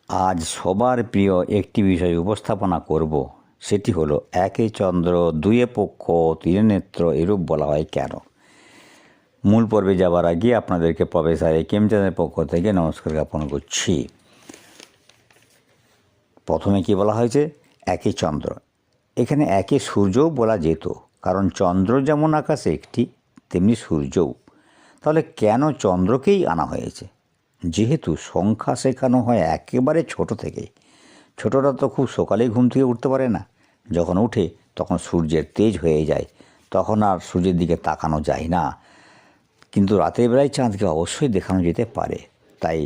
আজ সবার প্রিয় একটি বিষয় উপস্থাপনা করব, সেটি হলো একে চন্দ্র দুয়ে পক্ষ তিনে নেত্র এরূপ বলা হয় কেন। মূল পর্বে যাওয়ার আগে আপনাদেরকে প্রফেসর একেম চাঁদের পক্ষ থেকে নমস্কার জ্ঞাপন করছি। প্রথমে কি বলা হয়েছে? একে চন্দ্র। এখানে একে সূর্যও বলা যেত, কারণ চন্দ্র যেমন আকাশে একটি, তেমনি সূর্যও। তাহলে কেন চন্দ্রকেই আনা হয়েছে? যেহেতু সংখ্যা শেখানো হয় একেবারে ছোট থেকেই। ছোটরা তো খুব সকালেই ঘুম থেকে উঠতে পারে না। যখন উঠে তখন সূর্যের তেজ হয়ে যায়, তখন আর সূর্যের দিকে তাকানো যায় না। কিন্তু রাতের বেলায় চাঁদকে অবশ্যই দেখানো যেতে পারে। তাই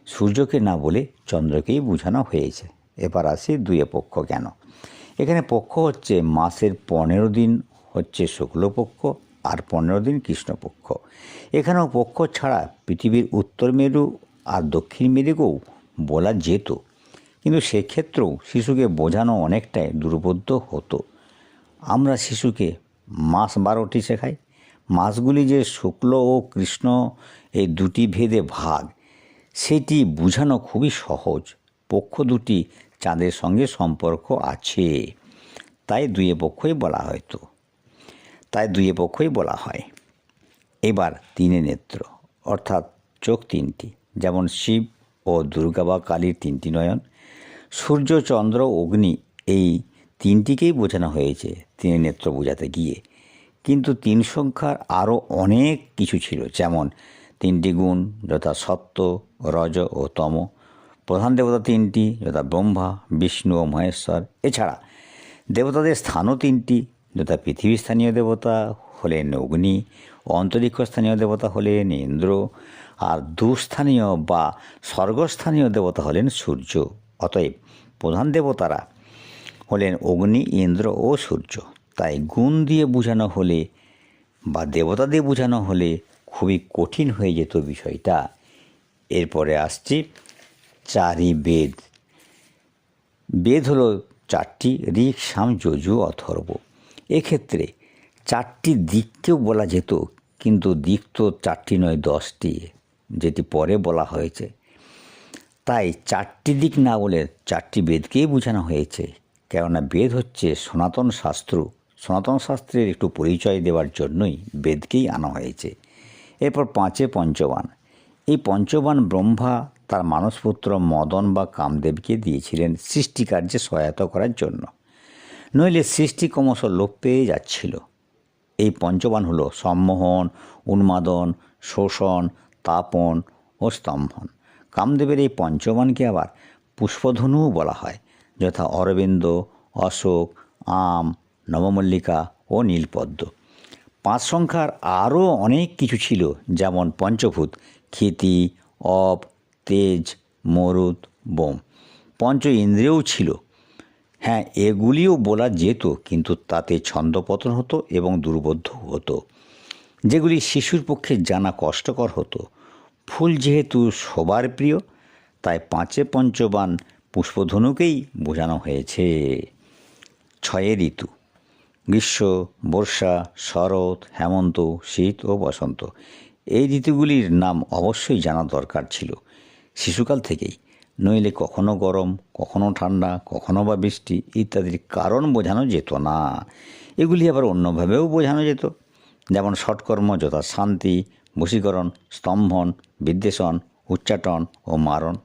সূর্যকে না বলে চন্দ্রকেই বোঝানো হয়েছে। এবার আসি দুয়ে পক্ষ কেন। এখানে পক্ষ হচ্ছে মাসের 15 দিন হচ্ছে শুক্লপক্ষ আর 15 দিন কৃষ্ণপক্ষ। এখানেও পক্ষ ছাড়া পৃথিবীর উত্তর মেরু আর দক্ষিণ মেরুকেও বলা যেত, কিন্তু সেক্ষেত্রেও শিশুকে বোঝানো অনেকটাই দুর্বোধ্য হতো। আমরা শিশুকে মাস 12টি শেখাই। মাসগুলি যে শুক্ল ও কৃষ্ণ এই দুটি ভেদে ভাগ, সেটি বোঝানো খুবই সহজ। পক্ষ দুটি চাঁদের সঙ্গে সম্পর্ক আছে, তাই দুয়ে পক্ষই বলা হয়। এবার তিনে নেত্র, অর্থাৎ চোখ তিনটি, যেমন শিব ও দুর্গা বা কালীর তিনটি নয়ন। সূর্য, চন্দ্র, অগ্নি এই তিনটিকেই বোঝানো হয়েছে তিনে নেত্র বোঝাতে গিয়ে। কিন্তু তিন সংখ্যার আরও অনেক কিছু ছিল, যেমন তিনটি গুণ, যথা সত্য, রজ ও তম। প্রধান দেবতা তিনটি, যথা ব্রহ্মা, বিষ্ণু ও মহেশ্বর। এছাড়া দেবতাদের স্থানও তিনটি, যথা পৃথিবীর স্থানীয় দেবতা হলেন অগ্নি, অন্তরিক্ষ স্থানীয় দেবতা হলেন ইন্দ্র, আর দুস্থানীয় বা স্বর্গস্থানীয় দেবতা হলেন সূর্য। অতএব প্রধান দেবতারা হলেন অগ্নি, ইন্দ্র ও সূর্য। তাই গুণ দিয়ে বোঝানো হলে বা দেবতা দিয়ে বোঝানো হলে খুবই কঠিন হয়ে যেত বিষয়টা। এরপরে আসছি চারি বেদ। বেদ হলো 4টি, ঋক, সাম, যজু, অথর্ব। এক্ষেত্রে 4টি দিককেও বলা যেত, কিন্তু দিক তো 4টি নয় 10টি, যেটি পরে বলা হয়েছে। তাই 4টি দিক না বলে 4টি বেদকেই বোঝানো হয়েছে, কেননা বেদ হচ্ছে সনাতন শাস্ত্র। সনাতন শাস্ত্রের একটু পরিচয় দেওয়ার জন্যই বেদকেই আনা হয়েছে। এরপর 5 পঞ্চবান। এই পঞ্চবান ব্রহ্মা তার মানসপুত্র মদন বা কামদেবকে দিয়েছিলেন সৃষ্টিকার্যে সহায়তা করার জন্য, নইলে সৃষ্টি ক্রমশ লোপ পেয়ে যাচ্ছিল। এই পঞ্চবান হলো সম্মোহন, উন্মাদন, শোষণ, তাপন ও স্তম্ভন। কামদেবের এই পঞ্চবানকে আবার পুষ্পধনুও বলা হয়, যথা অরবিন্দ, অশোক, আম, নবমল্লিকা ও নীলপদ্ম। 5 সংখ্যার আরও অনেক কিছু ছিল, যেমন পঞ্চভূত, ক্ষিতি, অপ, তেজ, মরুত, বোম। পঞ্চ ইন্দ্রিয়ও ছিল। হ্যাঁ, এগুলিও বলা যেত, কিন্তু তাতে ছন্দপতন হতো এবং দুর্বোধ্য হতো, যেগুলি শিশুর পক্ষে জানা কষ্টকর হতো। ফুল যেহেতু সবার প্রিয়, তাই 5 পঞ্চবান পুষ্পধনুকেই বোঝানো হয়েছে। 6 ঋতু: গ্রীষ্ম, বর্ষা, শরৎ, হেমন্ত, শীত ও বসন্ত। এই ঋতুগুলির নাম অবশ্যই জানা দরকার ছিল শিশুকাল থেকেই, নইলে কখনো গরম, কখনো ঠান্ডা, কখনো বা বৃষ্টি ইত্যাদির কারণ বোঝানো যেত না। এগুলি আবার অন্যভাবেও বোঝানো যেত, যেমন ষটকর্ম, যথা শান্তি, বশীকরণ, স্তম্ভন, বিদ্বেষণ, উচ্চাটন ও মারণ,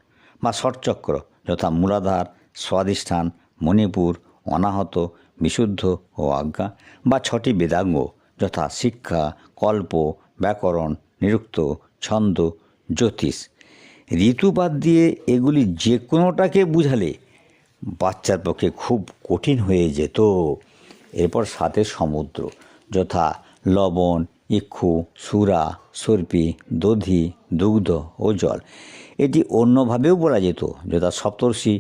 বা ষটচক্র, যথা মূলাধার, স্বাধিষ্ঠান, মণিপুর, অনাহত, বিশুদ্ধ ও আজ্ঞা, বা 6টি বেদাঙ্গ, যথা শিক্ষা, কল্প, ব্যাকরণ, নিরুক্ত, ছন্দ, জ্যোতিষ। ঋতু বাদ দিয়ে এগুলি যে কোনোটাকে বুঝালে বাচ্চার পক্ষে খুব কঠিন হয়ে যেত। এরপর 7 সমুদ্র, যথা লবণ, ইক্ষু, সুরা, সর্পি, দধি, দুগ্ধ ও জল। এটি অন্যভাবেও বলা যেত, যথা সপ্তর্ষি,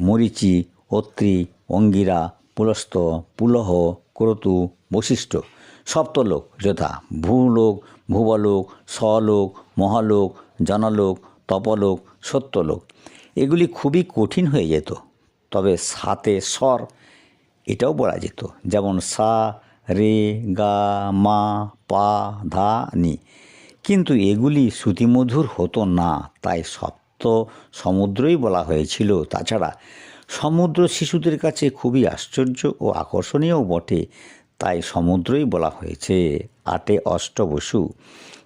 মরীচি, অত্রি, অঙ্গিরা, পুলস্ত, পুলহ, ক্রতু, বশিষ্ঠ। সপ্তলোক, যথা ভূলোক, ভুবলোক, স্বলোক, মহালোক, জনলোক, তপলোক, সত্যলোক। এগুলি খুবই কঠিন হয়ে যেত। তবে 7 স্বর এটাও বলা যেত, যেমন সা, রে, গা, মা, পা, ধা, নি। কিন্তু এগুলি শ্রুতিমধুর হতো না, তাই তো সমুদ্রই বলা হয়েছিল। তাছাড়া সমুদ্র শিশুদের কাছে খুবই আশ্চর্য ও আকর্ষণীয়ও বটে, তাই সমুদ্রই বলা হয়েছে। 8 অষ্টবসু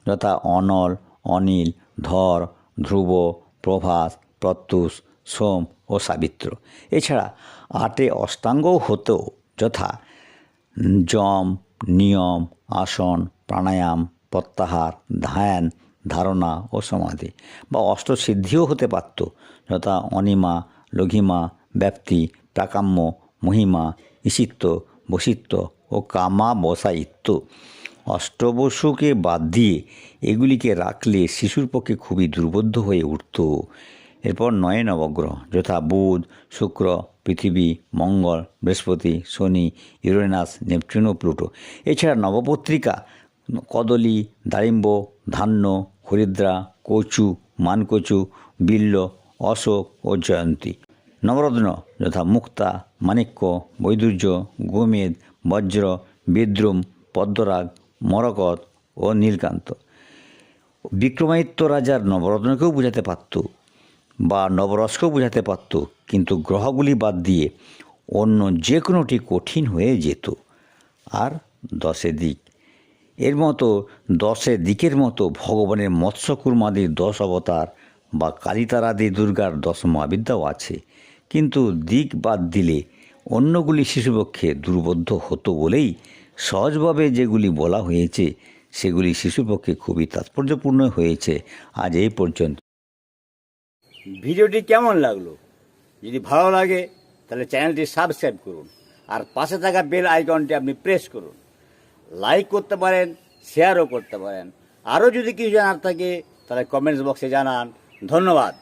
যথা অনল, অনিল, ধর, ধ্রুব, প্রভাস, প্রত্যুষ, সোম ও সাবিত্র। এছাড়া 8 অষ্টাঙ্গও হতো, যথা যম, নিয়ম, আসন, প্রাণায়াম, প্রত্যাহার, ধ্যান, ধারণা ও সমাধি, বা অষ্টসিদ্ধিও হতে পারত, যথা অনিমা, লঘিমা, ব্যাপ্তি, প্রাকাম্য, মহিমা, ঈশিত্ব, বশিত্ব ও কামাবসায়িত্ব। অষ্টবসুকে বাদ দিয়ে এগুলিকে রাখলে শিশুর পক্ষে খুবই দুর্বোধ্য হয়ে উঠত। এরপর 9 নবগ্রহ, যথা বুধ, শুক্র, পৃথিবী, মঙ্গল, বৃহস্পতি, শনি, ইউরেনাস, নেপচুন ও প্লুটো। এছাড়া নবপত্রিকা কদলী, দারিম্ব, ধান্য, হরিদ্রা, কচু, মানকচু, বিল্ল, অশোক ও জয়ন্তী। নবরত্ন যথা মুক্তা, মাণিক্য, বৈদুর্য, গোমেদ, বজ্র, বিদ্রুম, পদ্মরাগ, মরকত ও নীলকান্ত। বিক্রমাদিত্য রাজার নবরত্নকেও বোঝাতে পারত বা নবরসকেও বোঝাতে পারত, কিন্তু গ্রহগুলি বাদ দিয়ে অন্য যে কোনোটি কঠিন হয়ে যেত। আর 10 দিক, এর মতো 10 দিকের মতো ভগবানের মৎস্যকুর্মাদির 10 অবতার বা কালিতারাদি দুর্গার 10 মহাবিদ্যাও আছে, কিন্তু দিক বাদ দিলে অন্যগুলি শিশুপক্ষে দুর্বোধ্য হতো বলেই সহজভাবে যেগুলি বলা হয়েছে সেগুলি শিশুপক্ষে খুবই তাৎপর্যপূর্ণ হয়েছে। আজ এই পর্যন্ত। ভিডিওটি কেমন লাগলো? যদি ভালো লাগে তাহলে চ্যানেলটি সাবস্ক্রাইব করুন আর পাশে থাকা বেল আইকনটি আপনি প্রেস করুন। লাইক করতে পারেন, শেয়ারও করতে পারেন। আরও যদি কিছু জানার থাকে তাহলে কমেন্টস বক্সে জানান। ধন্যবাদ।